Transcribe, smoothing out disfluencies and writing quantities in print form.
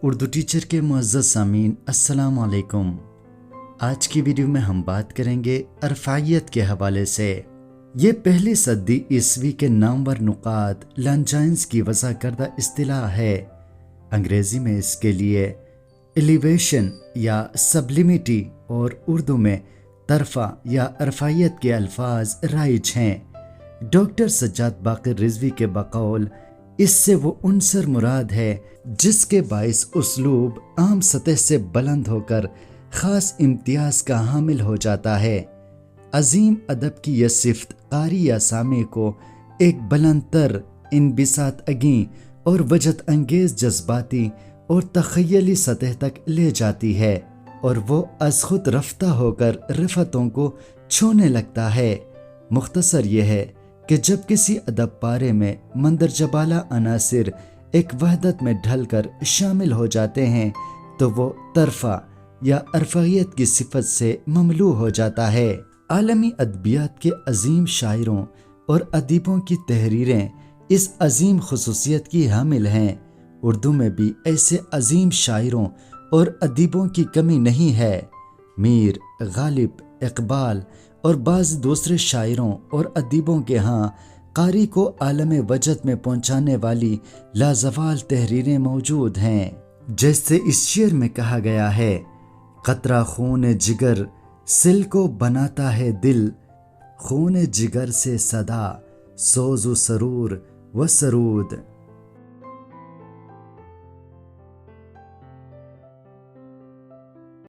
Urdu teacher के मुअज़्ज़ज़ सामीन अस्सलाम वालेकुम। आज की वीडियो में हम बात करेंगे अरफ़ाइयत के हवाले से। ये पहली सदी ईस्वी के नामवर नुकात लैंजाइन्स की वज़ा करदा इस्तिलाह है। अंग्रेज़ी में इसके लिए एलिवेशन या सब्लिमिटी और उर्दू में तरफ़ा या अरफ़ाइयत के अल्फाज राइज हैं। डॉक्टर सज्जाद बाक़िर रिज़वी के बकौल इससे वो उनसर मुराद है जिसके बाइस उसलूब आम सतह से बुलंद होकर ख़ास इम्तियाज़ का हामिल हो जाता है। अजीम अदब की यह सिफ़त कारी या सामे को एक बुलंदतर, इनबिसात अगी और वजद अंगेज़ जज्बाती और तख़य्युली सतह तक ले जाती है और वो अज़ खुद रफ्ता होकर रिफ़तों को छूने लगता है। मुख्तसर यह है कि जब किसी अदब पारे में मंदरजबाला अनासिर एक वहदत में ढलकर शामिल हो जाते हैं तो वो तरफ़ा या अरफ़ाइयत की सिफत से ममलू हो जाता है। आलमी अदबियात के अजीम शायरों और अदीबों की तहरीरें इस अजीम खुसूसियत की हामिल हैं। उर्दू में भी ऐसे अजीम शायरों और अदीबों की कमी नहीं है। मीर, गालिब, इकबाल और बाज़ दूसरे शायरों और अदीबों के यहाँ कारी को आलम वजद में पहुँचाने वाली लाजवाल तहरीरें मौजूद हैं। जैसे इस शेर में कहा गया है, क़तरा खून जिगर सिल को बनाता है दिल, खून जिगर से सदा सोज़ व सरूर व सरूद।